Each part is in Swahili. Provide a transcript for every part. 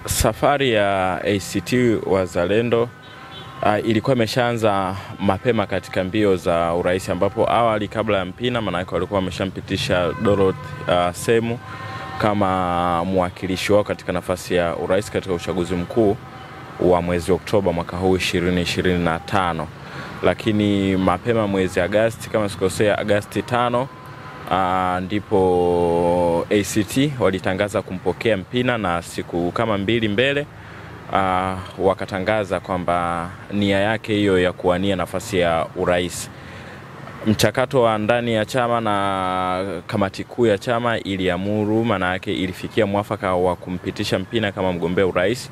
Safari ya ACT Wazalendo ilikuwa imeshaanza mapema katika mbio za urais, ambapo awali kabla ya Mpina manake walikuwa wameshampitisha Dorothy Semu kama mwakilishi wao katika nafasi ya urais katika uchaguzi mkuu wa mwezi Oktoba mwaka huu 2025. Lakini mapema mwezi Agosti, kama sikosea Agosti 5, ndipo ACT walitangaza kumpokea Mpina, na siku kama mbili mbele wakatangaza kwamba nia yake hiyo ya kuwania nafasi ya urais. Mchakato wa ndani ya chama na kamati kuu ya chama iliamuru, maana yake ilifikia mwafaka wa kumpitisha Mpina kama mgombea urais,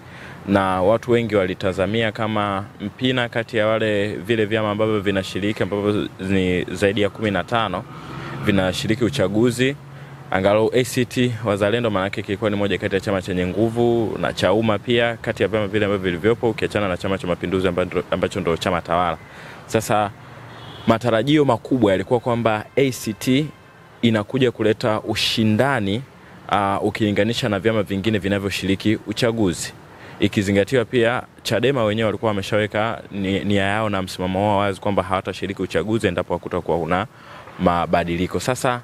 na watu wengi walitazamia kama Mpina kati ya vile vyama ambavyo vinashiriki, ambavyo ni zaidi ya 15 vinashiriki uchaguzi, angalau ACT Wazalendo manake kilikuwa ni moja kati ya chama chenye nguvu, na Chauma pia kati ya vyama vile ambavyo vilivyopo, ukiachana na Chama cha Mapinduzi ambacho ndio chama tawala. Sasa matarajio makubwa yalikuwa kwamba ACT inakuja kuleta ushindani ukilinganisha na vyama vingine vinavyoshiriki uchaguzi. Ikizingatiwa pia Chadema wenyewe walikuwa wameshaweka nia yao na msimamo wao wazi kwamba hawatashiriki uchaguzi endapo hakutakuwa kuna mabadiliko. Sasa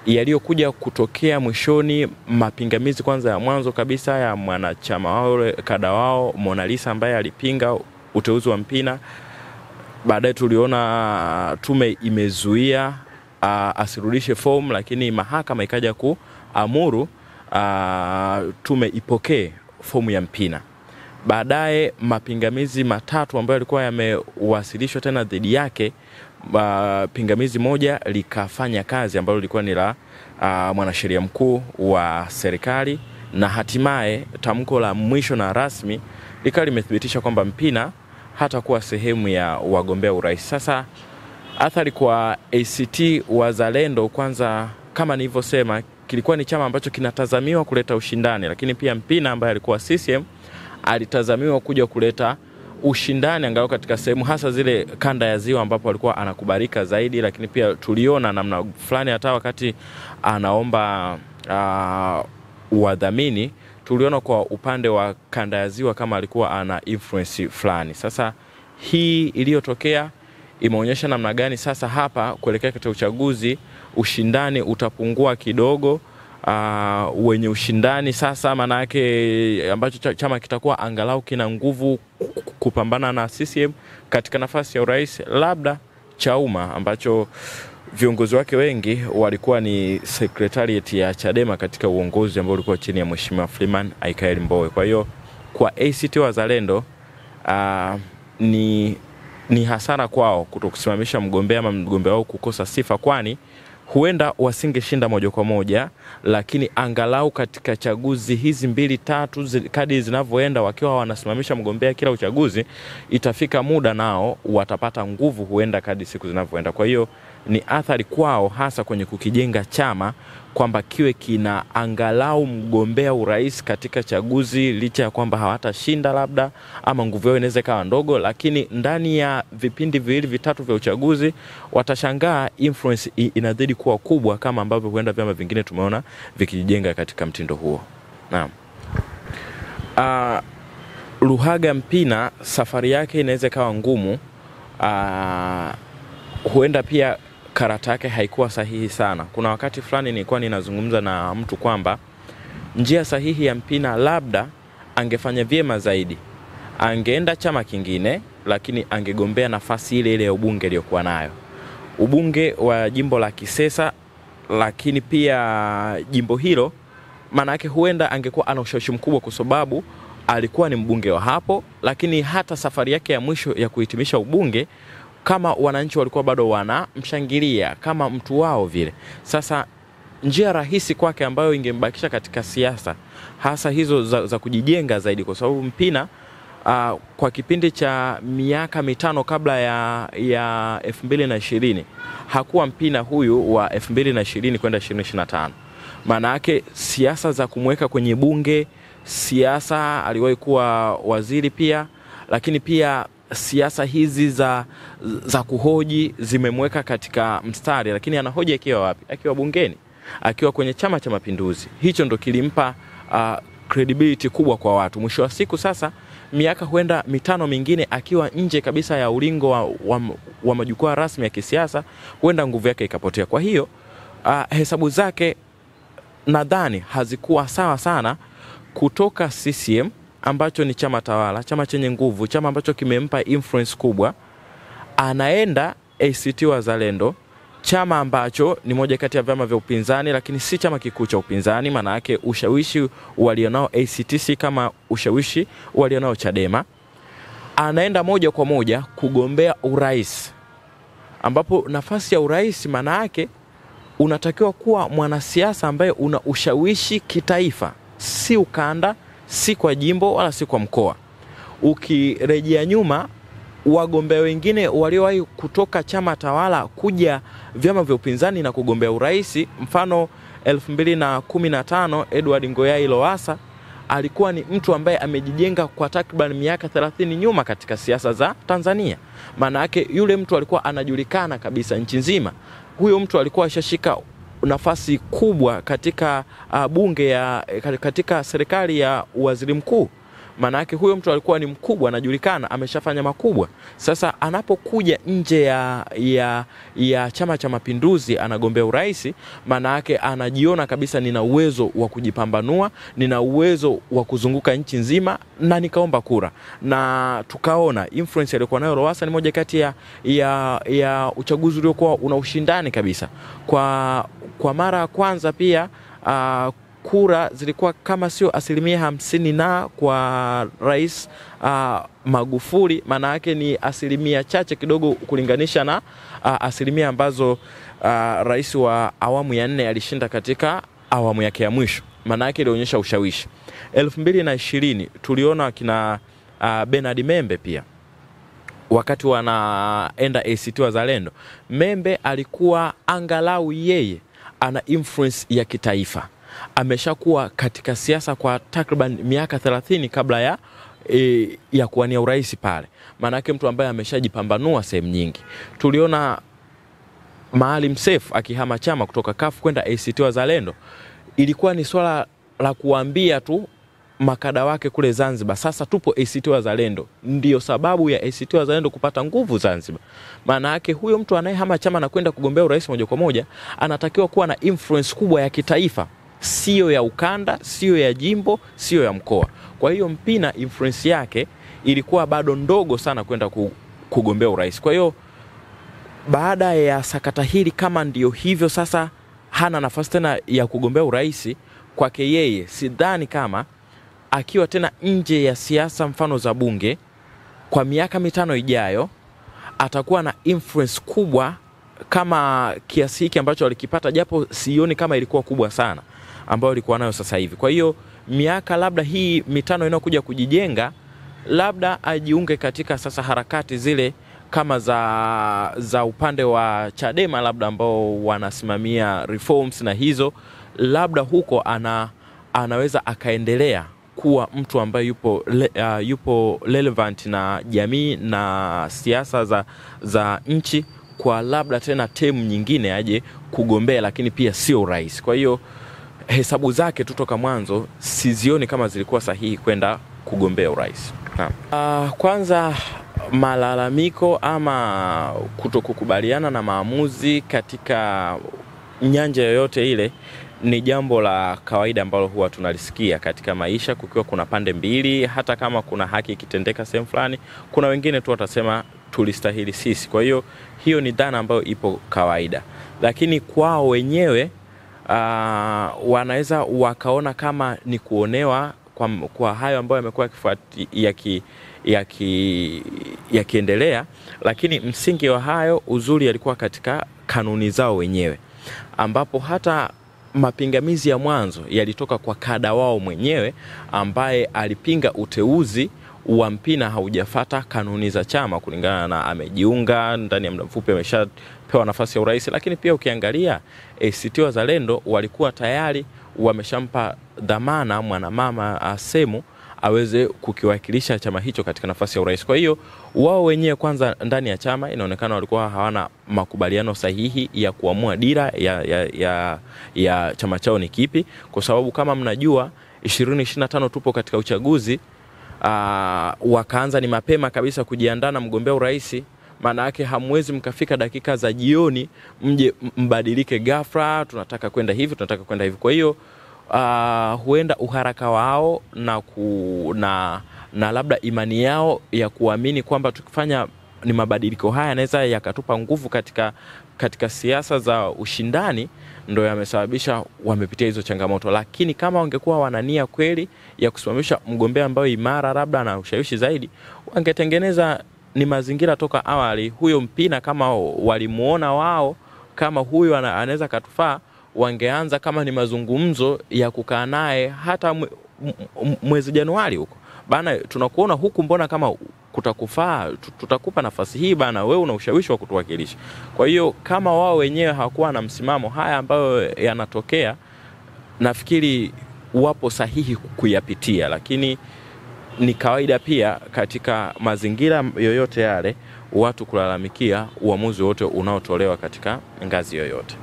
yaliyokuja kutokea mwishoni, mapingamizi kwanza ya mwanzo kabisa ya mwanachama wao, kada wao Mona Lisa, ambaye alipinga uteuzi wa Mpina. Baadaye tuliona tume imezuia asirudishe fomu, lakini mahakama ikaja kuamuru tume ipokee fomu ya Mpina. Baadaye mapingamizi matatu ambayo yalikuwa yamewasilishwa tena dhidi yake, pingamizi moja likafanya kazi, ambalo lilikuwa ni la mwanasheria mkuu wa serikali, na hatimaye tamko la mwisho na rasmi likawa limethibitisha kwamba Mpina hatakuwa sehemu ya wagombea urais. Sasa athari kwa ACT Wazalendo, kwanza kama nilivyosema, kilikuwa ni chama ambacho kinatazamiwa kuleta ushindani, lakini pia Mpina ambaye alikuwa CCM alitazamiwa kuja kuleta ushindani angalau katika sehemu hasa zile kanda ya Ziwa ambapo alikuwa anakubalika zaidi. Lakini pia tuliona namna fulani hata wakati anaomba wadhamini, tuliona kwa upande wa kanda ya Ziwa kama alikuwa ana influence fulani. Sasa hii iliyotokea imeonyesha namna gani sasa hapa kuelekea katika uchaguzi ushindani utapungua kidogo. Wenye ushindani sasa manake ambacho chama kitakuwa angalau kina nguvu kupambana na CCM katika nafasi ya urais, labda Chauma ambacho viongozi wake wengi walikuwa ni secretariat ya Chadema katika uongozi ambao ulikuwa chini ya Mheshimiwa Freeman Aikaeli Mbowe. Kwa hiyo kwa ACT Wazalendo ni hasara kwao kutokusimamisha mgombea ama mgombea wao kukosa sifa, kwani huenda wasingeshinda moja kwa moja, lakini angalau katika chaguzi hizi 2-3 kadi zinavyoenda wakiwa wanasimamisha mgombea kila uchaguzi, itafika muda nao watapata nguvu huenda kadi siku zinavyoenda. Kwa hiyo ni athari kwao hasa kwenye kukijenga chama kwamba kiwe kina angalau mgombea urais katika chaguzi, licha ya kwamba hawatashinda labda ama nguvu yao inaweza kawa ndogo, lakini ndani ya vipindi 2-3 vya uchaguzi watashangaa influence inazidi kuwa kubwa, kama ambavyo huenda vyama vingine tumeona vikijenga katika mtindo huo. Naam. Luhaga Mpina safari yake inaweza kawa ngumu. Huenda pia karata yake haikuwa sahihi sana. Kuna wakati fulani nilikuwa ninazungumza na mtu kwamba njia sahihi ya Mpina labda angefanya vyema zaidi, angeenda chama kingine, lakini angegombea nafasi ile ya ubunge aliyokuwa nayo, ubunge wa jimbo la Kisesa. Lakini pia jimbo hilo maana yake huenda angekuwa ana ushawishi mkubwa kwa sababu alikuwa ni mbunge wa hapo, lakini hata safari yake ya mwisho ya kuhitimisha ubunge, kama wananchi walikuwa bado wanamshangilia kama mtu wao vile. Sasa njia rahisi kwake ambayo ingembakisha katika siasa hasa hizo za kujijenga zaidi, kwa sababu Mpina kwa kipindi cha miaka 5 kabla ya 2020 hakuwa Mpina huyu wa 2020 kwenda 2025. Maana yake siasa za kumweka kwenye bunge, siasa aliwahi kuwa waziri pia, lakini pia siasa hizi za kuhoji zimemweka katika mstari, lakini anahoji akiwa wapi? Akiwa bungeni, akiwa kwenye Chama cha Mapinduzi. Hicho ndo kilimpa credibility kubwa kwa watu. Mwisho wa siku sasa miaka huenda mitano mingine akiwa nje kabisa ya ulingo wa majukwaa rasmi ya kisiasa, huenda nguvu yake ikapotea. Kwa hiyo hesabu zake nadhani hazikuwa sawa sana kutoka CCM ambacho ni chama tawala, chama chenye nguvu, chama ambacho kimempa influence kubwa, anaenda ACT Wazalendo, chama ambacho ni moja kati ya vyama vya upinzani lakini si chama kikuu cha upinzani. Maana yake ushawishi walionao ACT si kama ushawishi walionao Chadema. Anaenda moja kwa moja kugombea urais, ambapo nafasi ya urais maana yake unatakiwa kuwa mwanasiasa ambaye una ushawishi kitaifa, si ukanda, si kwa jimbo wala si kwa mkoa. Ukirejea nyuma, wagombea wengine waliowahi kutoka chama tawala kuja vyama vya upinzani na kugombea urais, mfano 2015 Edward Ngoyai Lowassa alikuwa ni mtu ambaye amejijenga kwa takriban miaka 30 nyuma katika siasa za Tanzania. Maana yake yule mtu alikuwa anajulikana kabisa nchi nzima. Huyo mtu alikuwa ashashika nafasi kubwa katika bunge katika serikali ya waziri mkuu. Maana yake huyo mtu alikuwa ni mkubwa, anajulikana, ameshafanya makubwa. Sasa anapokuja nje ya Chama cha Mapinduzi anagombea urais, maana yake anajiona kabisa nina uwezo wa kujipambanua, nina uwezo wa kuzunguka nchi nzima na nikaomba kura. Na tukaona influence aliyokuwa nayo Lowassa ni moja kati ya uchaguzi uliokuwa una ushindani kabisa. Kwa mara ya kwanza pia kura zilikuwa kama sio 50% na kwa Rais Magufuli, maana yake ni asilimia chache kidogo kulinganisha na asilimia ambazo rais wa awamu ya 4 alishinda katika awamu yake ya mwisho. Maana yake ilionyesha ushawishi. 2020 tuliona kina Bernard Membe pia wakati wanaenda ACT Wazalendo. Membe alikuwa angalau yeye ana influence ya kitaifa, ameshakuwa katika siasa kwa takriban miaka 30 kabla ya kuwania urais pale. Maana yake mtu ambaye ameshajipambanua sehemu nyingi. Tuliona Maalim Seif akihama chama kutoka CUF kwenda ACT Wazalendo. Ilikuwa ni swala la kuambia tu makada wake kule Zanzibar, sasa tupo ACT Wazalendo. Ndio sababu ya ACT Wazalendo kupata nguvu Zanzibar. Maana yake huyo mtu anayehama chama na kwenda kugombea urais moja kwa moja anatakiwa kuwa na influence kubwa ya kitaifa, sio ya ukanda, sio ya jimbo, sio ya mkoa. Kwa hiyo Mpina influence yake ilikuwa bado ndogo sana kwenda kugombea urais. Kwa hiyo baada ya sakata hili, kama ndio hivyo sasa hana nafasi tena ya kugombea urais, kwake yeye sidhani kama akiwa tena nje ya siasa mfano za bunge kwa miaka 5 ijayo atakuwa na influence kubwa kama kiasi hiki ambacho alikipata, japo sioni kama ilikuwa kubwa sana ambayo alikuwa nayo sasa hivi. Kwa hiyo miaka labda hii 5 inayokuja kujijenga, labda ajiunge katika sasa harakati zile kama za upande wa Chadema labda ambao wanasimamia reforms na hizo, labda huko anaweza akaendelea kuwa mtu ambaye yupo relevant na jamii na siasa za nchi, kwa labda tena term nyingine aje kugombea, lakini pia sio urais. Kwa hiyo hesabu zake tutoka mwanzo sizioni kama zilikuwa sahihi kwenda kugombea urais. Kwanza malalamiko ama kutokukubaliana na maamuzi katika nyanja yoyote ile ni jambo la kawaida ambalo huwa tunalisikia katika maisha, kukiwa kuna pande mbili. Hata kama kuna haki ikitendeka sehemu fulani, kuna wengine tu watasema tulistahili sisi. Kwa hiyo ni dhana ambayo ipo kawaida, lakini kwao wenyewe wanaweza wakaona kama ni kuonewa kwa hayo ambayo yamekuwa yakiendelea. Lakini msingi wa hayo, uzuri yalikuwa katika kanuni zao wenyewe, ambapo hata mapingamizi ya mwanzo yalitoka kwa kada wao mwenyewe ambaye alipinga uteuzi wa Mpina haujafuata kanuni za chama, kulingana na amejiunga ndani ya muda mfupi ameshapewa nafasi ya urais. Lakini pia ukiangalia ACT Wazalendo walikuwa tayari wameshampa dhamana mwanamama Semu aweze kukiwakilisha chama hicho katika nafasi ya urais. Kwa hiyo wao wenyewe kwanza ndani ya chama inaonekana walikuwa hawana makubaliano sahihi ya kuamua dira ya chama chao ni kipi, kwa sababu kama mnajua 2025 tupo katika uchaguzi, wakaanza ni mapema kabisa kujiandaa na mgombea urais, maana yake hamwezi mkafika dakika za jioni mje mbadilike ghafla, tunataka kwenda hivi, tunataka kwenda hivi. Kwa hiyo huenda uharaka wao na labda imani yao ya kuamini kwamba tukifanya ni mabadiliko haya yanaweza yakatupa nguvu katika siasa za ushindani, ndio yamesababisha wamepitia hizo changamoto. Lakini kama wangekuwa wanania kweli ya kusimamisha mgombea ambaye imara labda na ushawishi zaidi, wangetengeneza ni mazingira toka awali. Huyo Mpina kama walimuona wao kama huyo anaweza katufaa, wangeanza kama ni mazungumzo ya kukaa naye hata mwezi Januari huko. Bana, tunakuona huku, mbona kama kutakufaa, tutakupa nafasi hii bana, wewe una ushawishi wa kutuwakilisha. Kwa hiyo kama wao wenyewe hawakuwa na msimamo, haya ambayo yanatokea nafikiri wapo sahihi kuyapitia. Lakini ni kawaida pia katika mazingira yoyote yale watu kulalamikia uamuzi wote unaotolewa katika ngazi yoyote.